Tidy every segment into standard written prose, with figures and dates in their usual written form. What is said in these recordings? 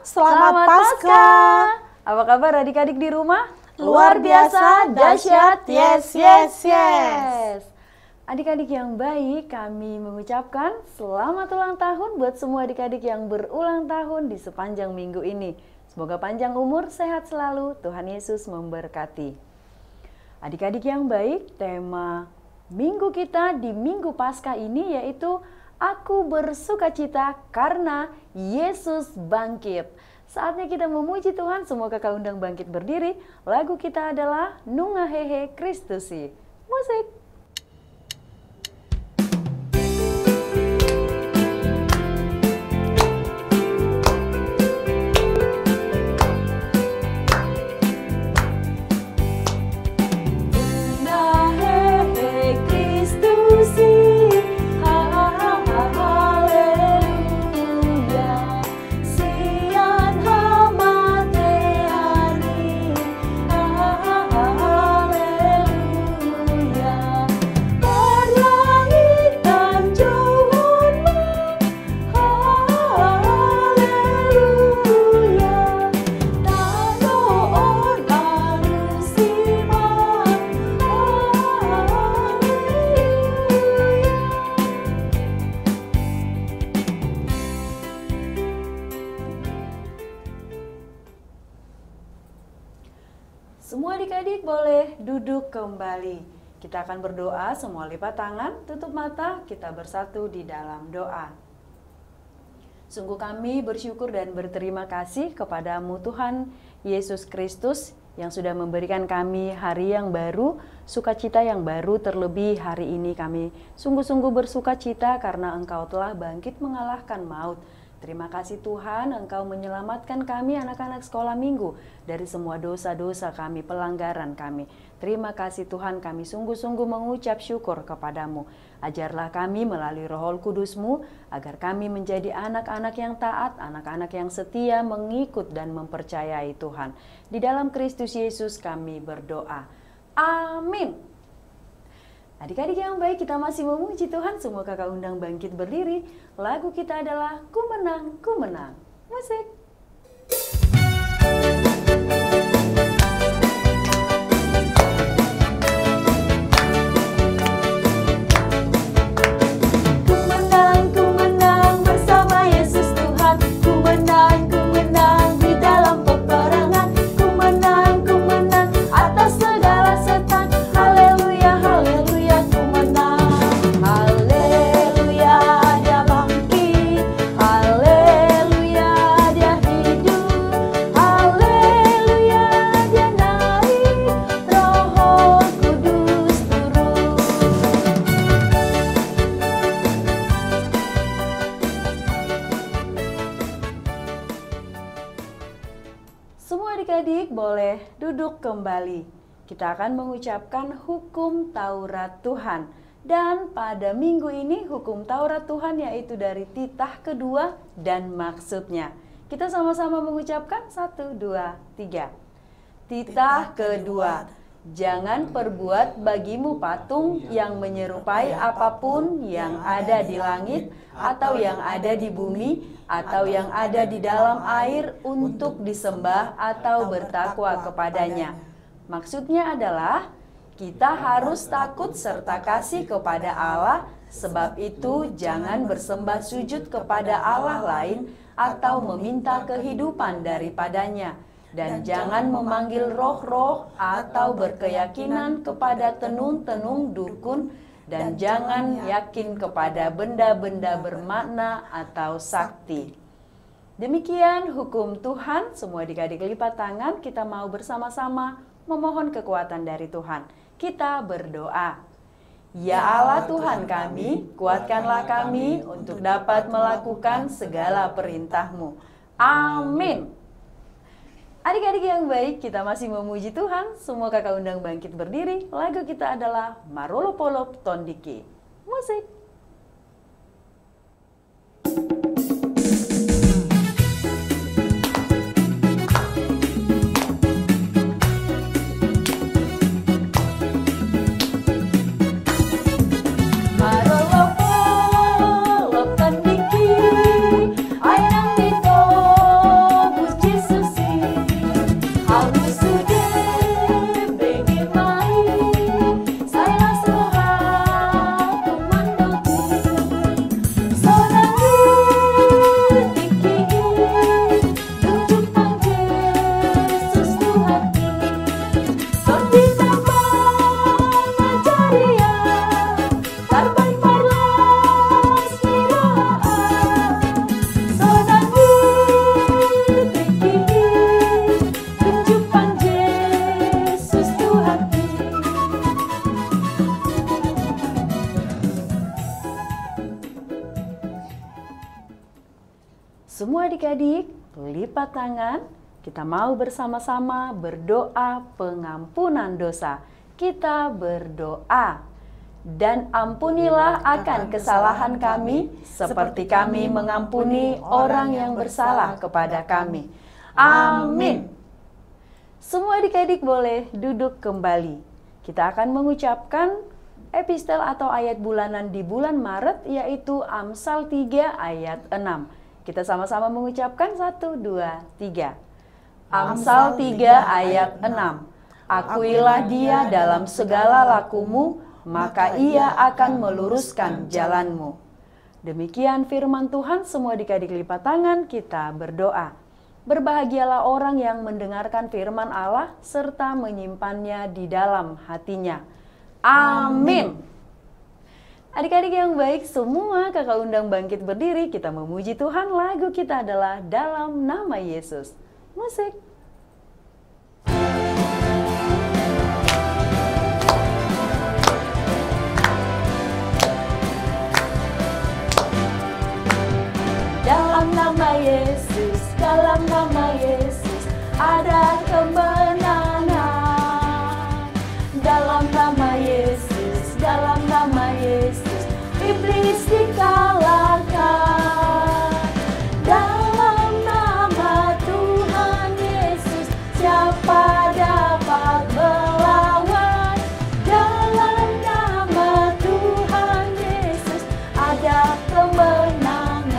Selamat Pasca. Apa kabar adik-adik di rumah? Luar biasa, dahsyat, yes, yes, yes. Adik-adik yang baik, kami mengucapkan selamat ulang tahun buat semua adik-adik yang berulang tahun di sepanjang minggu ini. Semoga panjang umur, sehat selalu, Tuhan Yesus memberkati. Adik-adik yang baik, tema minggu kita di Minggu Paskah ini yaitu Aku bersukacita karena Yesus bangkit. Saatnya kita memuji Tuhan, semua kakak undang bangkit berdiri. Lagu kita adalah Nungahehe Kristusi. Musik. Semua adik-adik boleh duduk kembali. Kita akan berdoa, semua lipat tangan, tutup mata, kita bersatu di dalam doa. Sungguh kami bersyukur dan berterima kasih kepadamu Tuhan Yesus Kristus yang sudah memberikan kami hari yang baru, sukacita yang baru, terlebih hari ini kami sungguh-sungguh bersukacita karena Engkau telah bangkit mengalahkan maut. Terima kasih Tuhan, Engkau menyelamatkan kami anak-anak sekolah minggu dari semua dosa-dosa kami, pelanggaran kami. Terima kasih Tuhan, kami sungguh-sungguh mengucap syukur kepadamu. Ajarlah kami melalui Roh Kudus-Mu, agar kami menjadi anak-anak yang taat, anak-anak yang setia, mengikut dan mempercayai Tuhan. Di dalam Kristus Yesus kami berdoa. Amin. Adik-adik yang baik, kita masih memuji Tuhan. Semua kakak undang bangkit berdiri. Lagu kita adalah Ku Menang, Ku Menang. Musik. Ku menang bersama Yesus Tuhan. Ku menang di dalam peperangan. Ku menang atas segala setan. Haleluya, haleluya. Semua adik-adik boleh duduk kembali. Kita akan mengucapkan hukum Taurat Tuhan. Dan pada minggu ini hukum Taurat Tuhan yaitu dari titah kedua dan maksudnya. Kita sama-sama mengucapkan 1, 2, 3. Titah kedua. Jangan perbuat bagimu patung yang menyerupai apapun yang ada di langit atau yang ada di bumi atau yang ada di dalam air untuk disembah atau bertakwa kepadanya. Maksudnya adalah kita harus takut serta kasih kepada Allah, sebab itu jangan bersembah sujud kepada Allah lain atau meminta kehidupan daripadanya. Dan jangan memanggil roh-roh atau berkeyakinan kepada tenung-tenung dukun, dan jangan yakin kepada benda-benda bermakna atau sakti. Demikian hukum Tuhan. Semua adik-adik lipat tangan, kita mau bersama-sama memohon kekuatan dari Tuhan. Kita berdoa. Ya Allah Tuhan kami, kuatkanlah kami untuk dapat melakukan segala perintah-Mu. Amin. Adik-adik yang baik, kita masih memuji Tuhan. Semua kakak undang bangkit berdiri. Lagu kita adalah Marolopolop Tondiki. Musik. adik-adik, lipat tangan. Kita mau bersama-sama berdoa pengampunan dosa. Kita berdoa. Dan ampunilah akan kesalahan kami, seperti kami mengampuni orang yang bersalah kepada kami. Amin. Semua adik-adik boleh duduk kembali. Kita akan mengucapkan epistel atau ayat bulanan di bulan Maret, yaitu Amsal 3 ayat 6. Kita sama-sama mengucapkan 1, 2, 3. Amsal 3 ayat 6. Akuilah dia dalam segala lakumu, maka ia akan meluruskan jalanmu. Demikian firman Tuhan. Semua adik-adik lipat tangan, kita berdoa. Berbahagialah orang yang mendengarkan firman Allah serta menyimpannya di dalam hatinya. Amin. Adik-adik yang baik semua, kakak undang bangkit berdiri. Kita memuji Tuhan. Lagu kita adalah Dalam Nama Yesus. Musik. Dalam nama Yesus, dalam nama Yesus, ada kemenangan. Dalam nama Yesus, dalam nama Yesus, iblis dikalahkan. Dalam nama Tuhan Yesus, siapa dapat melawan? Dalam nama Tuhan Yesus, ada kemenangan.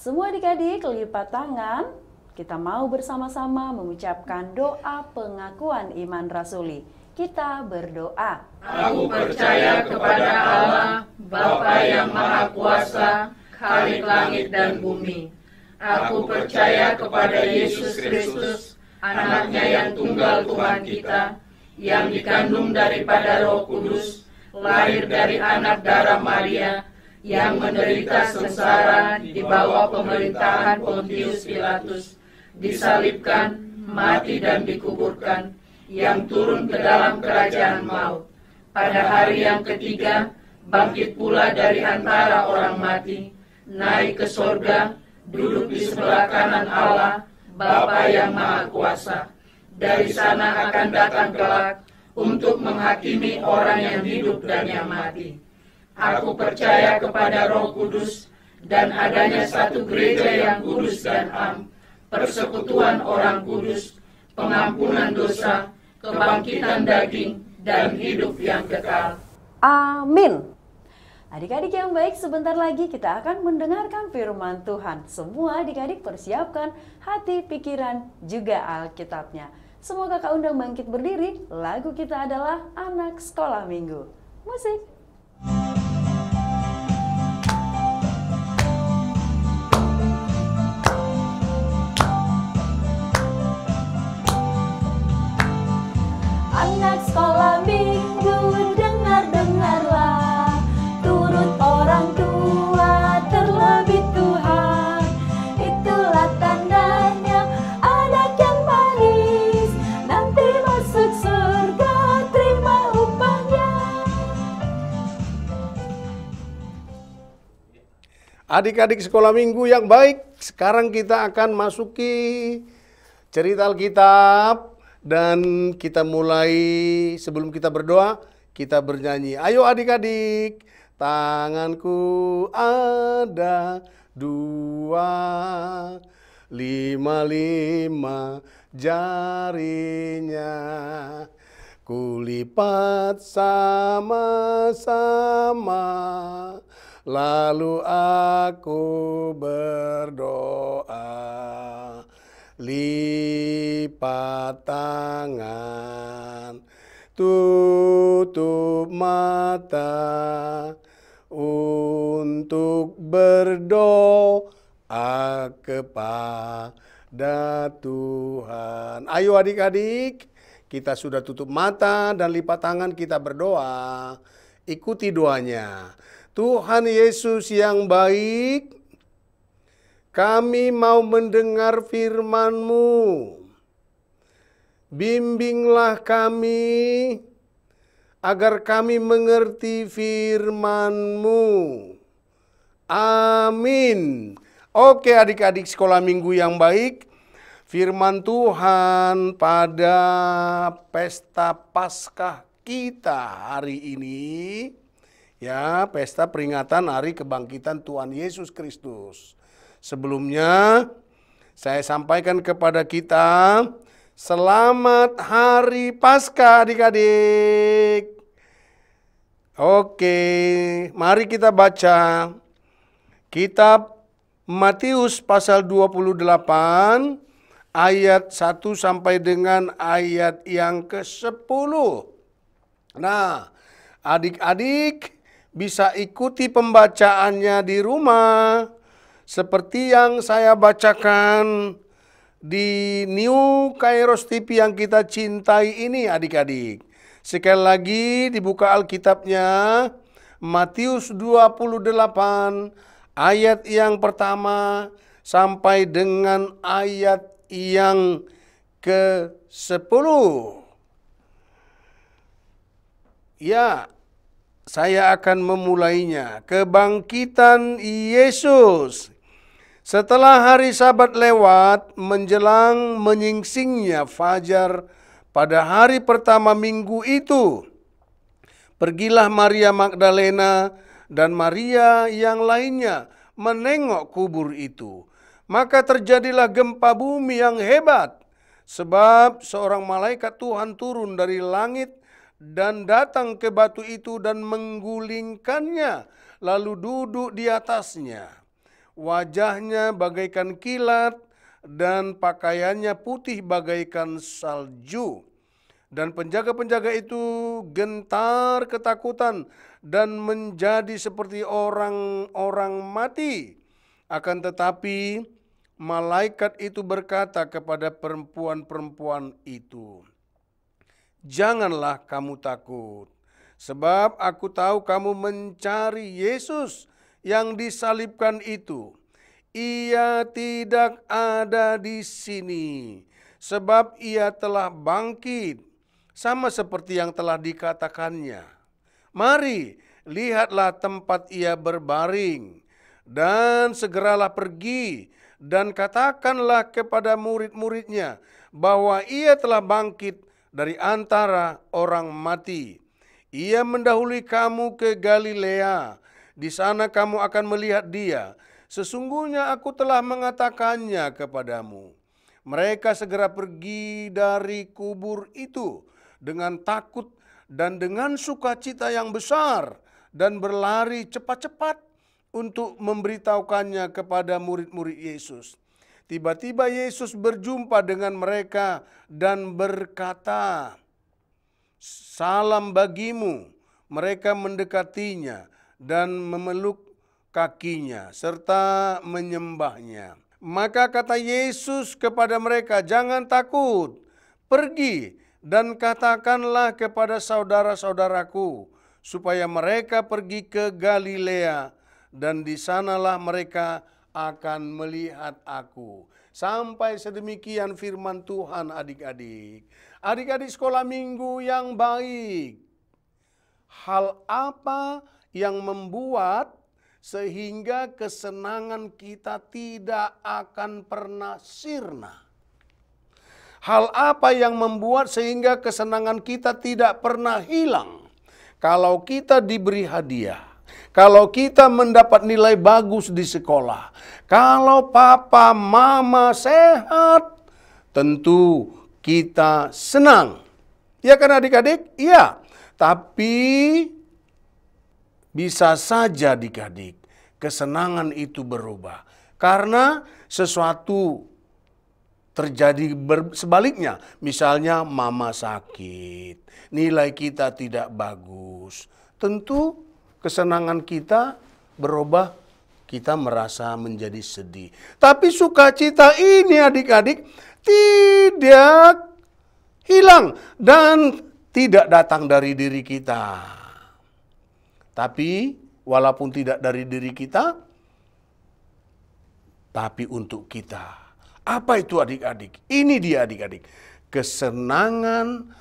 Semua adik-adik lipat tangan, kita mau bersama-sama mengucapkan doa pengakuan iman rasuli. Kita berdoa. Aku percaya kepada Allah, Bapa yang Maha Kuasa, Khalik langit dan bumi. Aku percaya kepada Yesus Kristus, anaknya yang tunggal Tuhan kita, yang dikandung daripada Roh Kudus, lahir dari anak darah Maria, yang menderita sengsara di bawah pemerintahan Pontius Pilatus, disalibkan, mati dan dikuburkan, yang turun ke dalam kerajaan maut. Pada hari yang ketiga, bangkit pula dari antara orang mati, naik ke sorga, duduk di sebelah kanan Allah, Bapa yang Maha Kuasa. Dari sana akan datang kelak untuk menghakimi orang yang hidup dan yang mati. Aku percaya kepada Roh Kudus dan adanya satu gereja yang kudus dan am, persekutuan orang kudus, pengampunan dosa, kebangkitan daging, dan hidup yang kekal. Amin. Adik-adik yang baik, sebentar lagi kita akan mendengarkan firman Tuhan. Semua adik-adik persiapkan hati, pikiran, juga Alkitabnya. Semoga Kak Undang bangkit berdiri. Lagu kita adalah Anak Sekolah Minggu. Musik. Anak sekolah minggu, dengar-dengarlah, turut orang tua, terlebih Tuhan. Itulah tandanya anak yang manis, nanti masuk surga, terima upahnya. Adik-adik sekolah minggu yang baik, sekarang kita akan masuki cerita Alkitab. Dan kita mulai, sebelum kita berdoa, kita bernyanyi. Ayo adik-adik, tanganku ada 2, 5 jarinya. Kulipat sama-sama, lalu aku berdoa. Lipat tangan, tutup mata untuk berdoa kepada Tuhan. Ayo adik-adik, kita sudah tutup mata dan lipat tangan, kita berdoa. Ikuti doanya. Tuhan Yesus yang baik, kami mau mendengar firman-Mu. Bimbinglah kami agar kami mengerti firman-Mu. Amin. Oke adik-adik sekolah minggu yang baik, firman Tuhan pada pesta Paskah kita hari ini, ya, pesta peringatan hari kebangkitan Tuhan Yesus Kristus. Sebelumnya saya sampaikan kepada kita, selamat hari Paskah adik-adik. Oke, mari kita baca kitab Matius pasal 28 ayat 1 sampai dengan ayat yang ke-10. Nah, adik-adik bisa ikuti pembacaannya di rumah seperti yang saya bacakan di New Kairos TV yang kita cintai ini adik-adik. Sekali lagi dibuka Alkitabnya, Matius 28 ayat yang pertama sampai dengan ayat yang ke-10. Ya, saya akan memulainya. Kebangkitan Yesus. Setelah hari Sabat lewat, menjelang menyingsingnya fajar pada hari pertama minggu itu, pergilah Maria Magdalena dan Maria yang lainnya menengok kubur itu. Maka terjadilah gempa bumi yang hebat, sebab seorang malaikat Tuhan turun dari langit dan datang ke batu itu dan menggulingkannya, lalu duduk di atasnya. Wajahnya bagaikan kilat dan pakaiannya putih bagaikan salju. Dan penjaga-penjaga itu gentar ketakutan dan menjadi seperti orang-orang mati. Akan tetapi malaikat itu berkata kepada perempuan-perempuan itu, "Janganlah kamu takut, sebab aku tahu kamu mencari Yesus yang disalibkan itu. Ia tidak ada di sini, sebab ia telah bangkit, sama seperti yang telah dikatakannya. Mari, lihatlah tempat ia berbaring, dan segeralah pergi, dan katakanlah kepada murid-muridnya bahwa ia telah bangkit dari antara orang mati. Ia mendahului kamu ke Galilea, di sana kamu akan melihat dia. Sesungguhnya aku telah mengatakannya kepadamu." Mereka segera pergi dari kubur itu dengan takut dan dengan sukacita yang besar, dan berlari cepat-cepat untuk memberitahukannya kepada murid-murid Yesus. Tiba-tiba Yesus berjumpa dengan mereka dan berkata, "Salam bagimu." Mereka mendekatinya dan memeluk kakinya serta menyembahnya. Maka kata Yesus kepada mereka, "Jangan takut, pergi dan katakanlah kepada saudara-saudaraku supaya mereka pergi ke Galilea, dan di sanalah mereka akan melihat aku." Sampai sedemikian firman Tuhan adik-adik. Adik-adik sekolah minggu yang baik. Hal apa yang membuat sehingga kesenangan kita tidak akan pernah sirna? Hal apa yang membuat sehingga kesenangan kita tidak pernah hilang? Kalau kita diberi hadiah, kalau kita mendapat nilai bagus di sekolah, kalau papa mama sehat, tentu kita senang. Ya kan adik-adik? Iya. Tapi bisa saja adik-adik kesenangan itu berubah karena sesuatu terjadi sebaliknya. Misalnya mama sakit, nilai kita tidak bagus. Tentu kesenangan kita berubah, kita merasa menjadi sedih. Tapi sukacita ini adik-adik tidak hilang dan tidak datang dari diri kita. Tapi walaupun tidak dari diri kita, tapi untuk kita. Apa itu adik-adik? Ini dia adik-adik. Kesenangan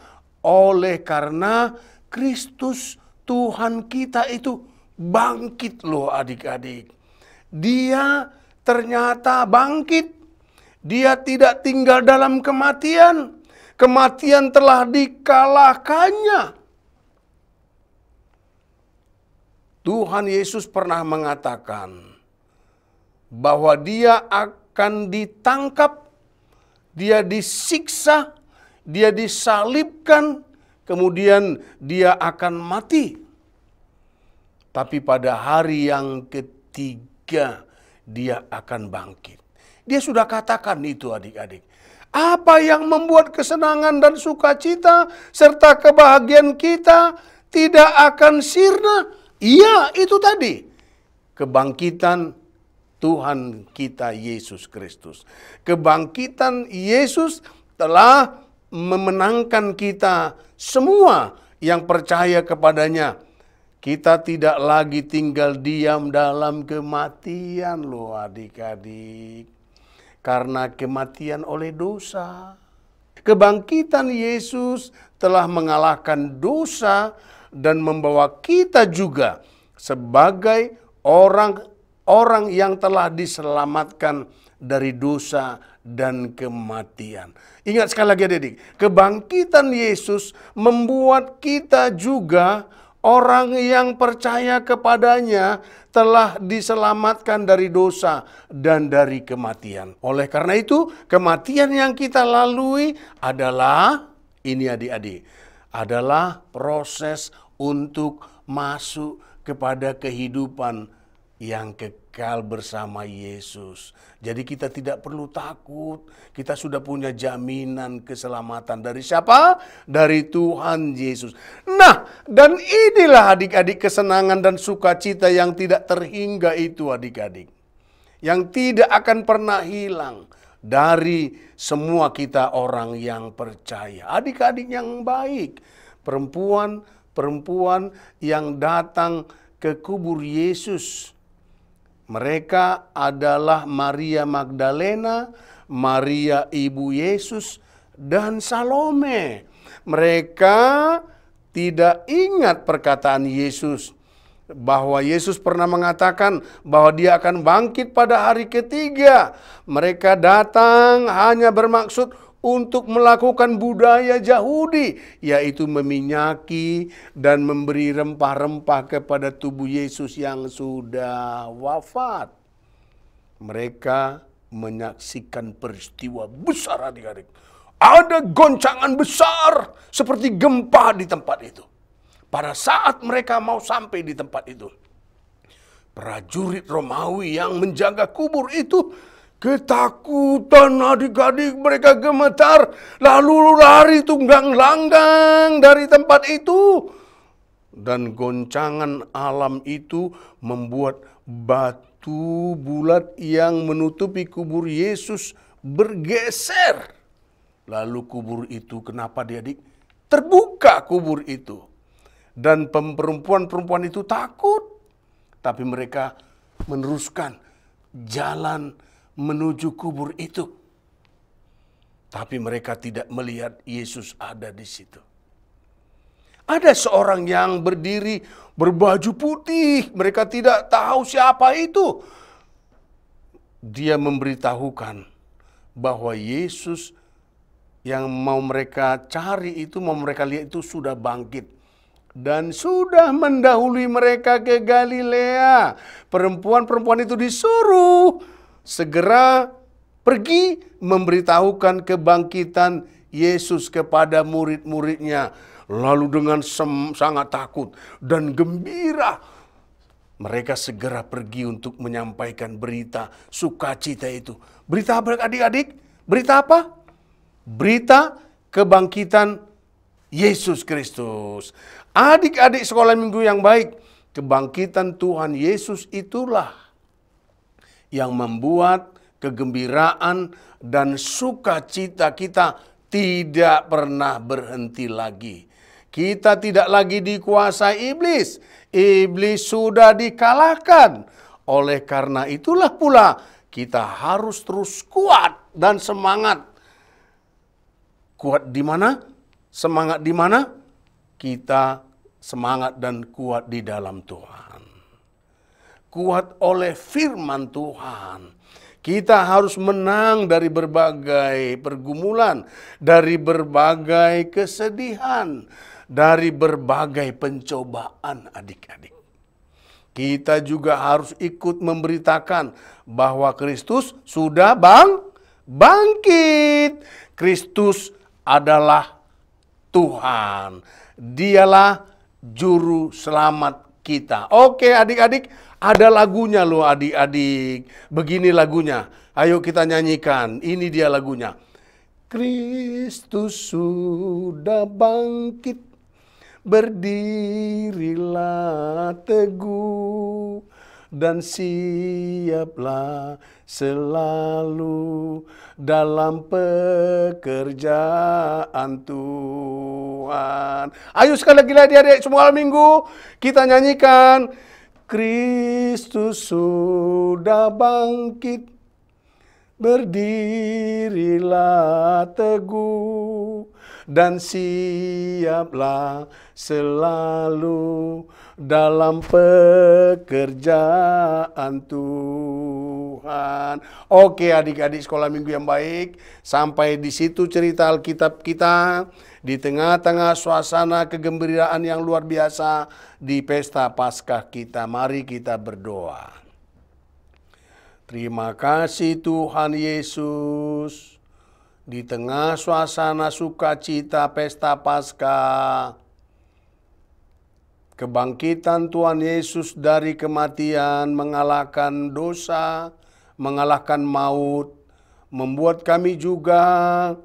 oleh karena Kristus Tuhan kita itu bangkit loh adik-adik. Dia ternyata bangkit. Dia tidak tinggal dalam kematian. Kematian telah dikalahkannya. Tuhan Yesus pernah mengatakan bahwa dia akan ditangkap, dia disiksa, dia disalibkan, kemudian dia akan mati. Tapi pada hari yang ketiga dia akan bangkit. Dia sudah katakan itu adik-adik. Apa yang membuat kesenangan dan sukacita serta kebahagiaan kita tidak akan sirna? Iya, itu tadi. Kebangkitan Tuhan kita Yesus Kristus. Kebangkitan Yesus telah memenangkan kita semua yang percaya kepadanya. Kita tidak lagi tinggal diam dalam kematian loh adik-adik. Karena kematian oleh dosa. Kebangkitan Yesus telah mengalahkan dosa dan membawa kita juga sebagai orang yang telah diselamatkan dari dosa dan kematian. Ingat sekali lagi adik-adik, kebangkitan Yesus membuat kita juga orang yang percaya kepadanya telah diselamatkan dari dosa dan dari kematian. Oleh karena itu, kematian yang kita lalui adalah, ini adik-adik, adalah proses untuk masuk kepada kehidupan yang kekal bersama Yesus. Jadi kita tidak perlu takut. Kita sudah punya jaminan keselamatan dari siapa? Dari Tuhan Yesus. Nah, dan inilah adik-adik kesenangan dan sukacita yang tidak terhingga itu adik-adik. Yang tidak akan pernah hilang dari semua kita orang yang percaya. Adik-adik yang baik. Perempuan yang datang ke kubur Yesus. Mereka adalah Maria Magdalena, Maria ibu Yesus, dan Salome. Mereka tidak ingat perkataan Yesus, bahwa Yesus pernah mengatakan bahwa dia akan bangkit pada hari ketiga. Mereka datang hanya bermaksud untuk melakukan budaya Yahudi, yaitu meminyaki dan memberi rempah-rempah kepada tubuh Yesus yang sudah wafat. Mereka menyaksikan peristiwa besar adik-adik. Ada goncangan besar seperti gempa di tempat itu. Pada saat mereka mau sampai di tempat itu, prajurit Romawi yang menjaga kubur itu ketakutan adik-adik, mereka gemetar, lalu lari tunggang langgang dari tempat itu. Dan goncangan alam itu membuat batu bulat yang menutupi kubur Yesus bergeser. Lalu kubur itu, kenapa adik-adik? Terbuka kubur itu. Dan perempuan-perempuan itu takut. Tapi mereka meneruskan jalan menuju kubur itu. Tapi mereka tidak melihat Yesus ada di situ. Ada seorang yang berdiri berbaju putih. Mereka tidak tahu siapa itu. Dia memberitahukan bahwa Yesus yang mau mereka cari itu, mau mereka lihat itu sudah bangkit. Dan sudah mendahului mereka ke Galilea. Perempuan-perempuan itu disuruh segera pergi memberitahukan kebangkitan Yesus kepada murid-muridnya. Lalu dengan sangat takut dan gembira, mereka segera pergi untuk menyampaikan berita sukacita itu. Berita apa adik-adik? Berita apa? Berita kebangkitan Yesus Kristus. Adik-adik sekolah minggu yang baik, kebangkitan Tuhan Yesus itulah yang membuat kegembiraan dan sukacita kita tidak pernah berhenti lagi. Kita tidak lagi dikuasai iblis. Iblis sudah dikalahkan. Oleh karena itulah pula kita harus terus kuat dan semangat. Kuat di mana? Semangat di mana? Kita semangat dan kuat di dalam Tuhan. Kuat oleh firman Tuhan. Kita harus menang dari berbagai pergumulan, dari berbagai kesedihan, dari berbagai pencobaan adik-adik. Kita juga harus ikut memberitakan bahwa Kristus sudah bangkit. Kristus adalah Tuhan. Dialah juru selamat kita. Oke adik-adik, ada lagunya loh adik-adik. Begini lagunya. Ayo kita nyanyikan. Ini dia lagunya. Kristus sudah bangkit, berdirilah teguh dan siaplah selalu dalam pekerjaan Tuhan. Ayo sekali lagi adik-adik semua minggu kita nyanyikan. Kristus sudah bangkit, berdirilah teguh dan siaplah selalu dalam pekerjaan Tuhan. Oke adik-adik sekolah minggu yang baik, sampai di situ cerita Alkitab kita di tengah-tengah suasana kegembiraan yang luar biasa di pesta Paskah kita. Mari kita berdoa. Terima kasih Tuhan Yesus, di tengah suasana sukacita pesta Paskah, kebangkitan Tuhan Yesus dari kematian mengalahkan dosa, mengalahkan maut, membuat kami juga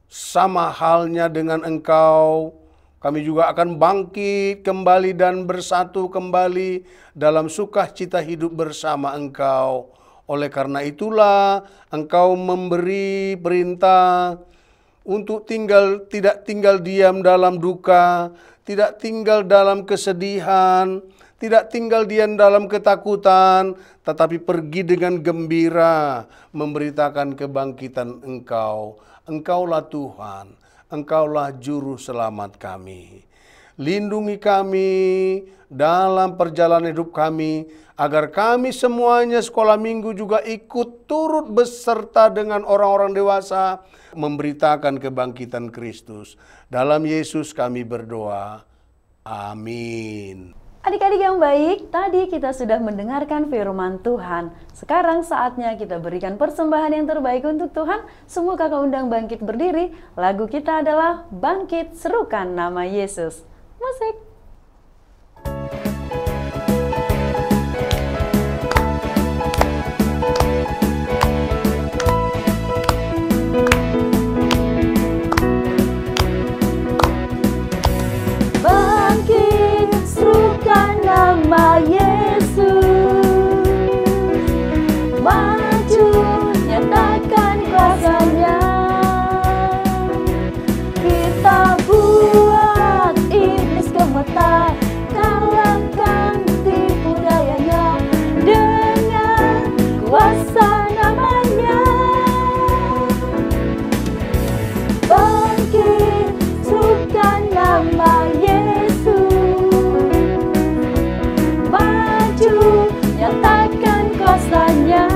sama halnya dengan Engkau. Kami juga akan bangkit kembali dan bersatu kembali dalam sukacita hidup bersama Engkau. Oleh karena itulah Engkau memberi perintah untuk tidak tinggal diam dalam duka, tidak tinggal dalam kesedihan, tidak tinggal diam dalam ketakutan, tetapi pergi dengan gembira memberitakan kebangkitan Engkau. Engkaulah Tuhan, Engkaulah juru selamat kami. Lindungi kami dalam perjalanan hidup kami, agar kami semuanya sekolah minggu juga ikut turut beserta dengan orang-orang dewasa memberitakan kebangkitan Kristus. Dalam Yesus kami berdoa. Amin. Adik-adik yang baik, tadi kita sudah mendengarkan firman Tuhan. Sekarang saatnya kita berikan persembahan yang terbaik untuk Tuhan. Semua kakak undang bangkit berdiri. Lagu kita adalah Bangkit Serukan Nama Yesus. Musik. Nama Yesus, maju nyatakan kuasanya. Kita buat iblis gemetar, kalahkan tipu dayanya dengan kuasa namanya. Bangkit serukan nama nyatakan kuasanya.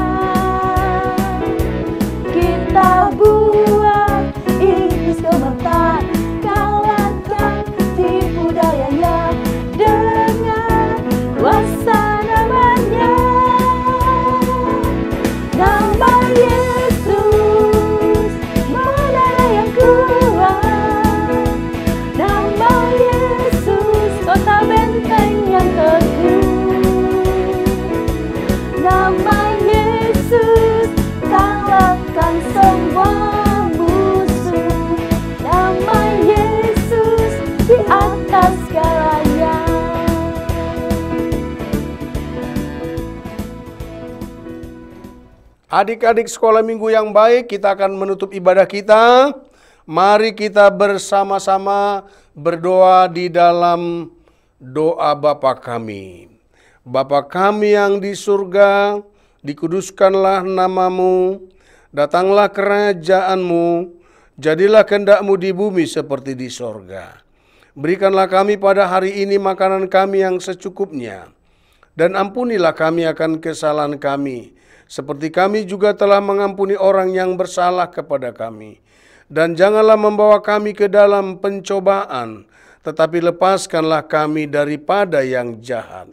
Kita buat iblis gemetar, kalahkan tipu dayanya dengan kuasa namanya. Nama Yesus, menara yang kuat. Nama Yesus, kota benteng yang teguh. Nama Yesus, kalahkan semua musuh. Nama Yesus, di atas segalanya. Adik-adik sekolah minggu yang baik, kita akan menutup ibadah kita. Mari kita bersama-sama berdoa di dalam doa Bapa kami. Bapa kami yang di surga, dikuduskanlah namamu, datanglah kerajaanmu, jadilah kehendak-Mu di bumi seperti di sorga. Berikanlah kami pada hari ini makanan kami yang secukupnya. Dan ampunilah kami akan kesalahan kami, seperti kami juga telah mengampuni orang yang bersalah kepada kami. Dan janganlah membawa kami ke dalam pencobaan, tetapi lepaskanlah kami daripada yang jahat.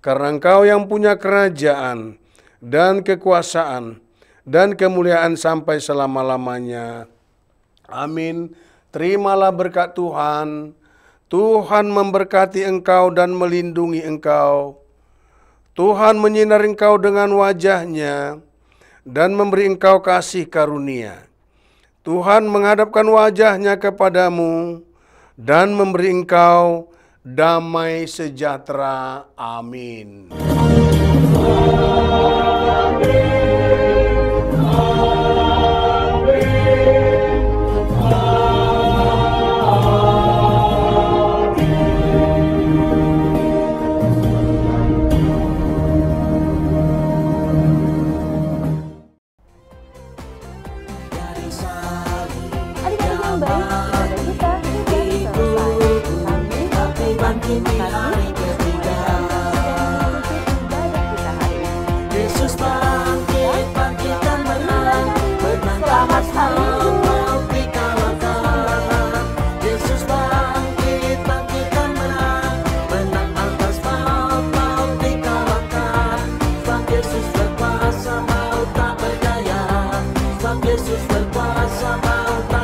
Karena Engkau yang punya kerajaan dan kekuasaan dan kemuliaan sampai selama-lamanya. Amin. Terimalah berkat Tuhan. Tuhan memberkati engkau dan melindungi engkau. Tuhan menyinari engkau dengan wajah-Nya dan memberi engkau kasih karunia. Tuhan menghadapkan wajah-Nya kepadamu dan memberi engkau damai sejahtera. Amin. Yesus berkuasa mau tak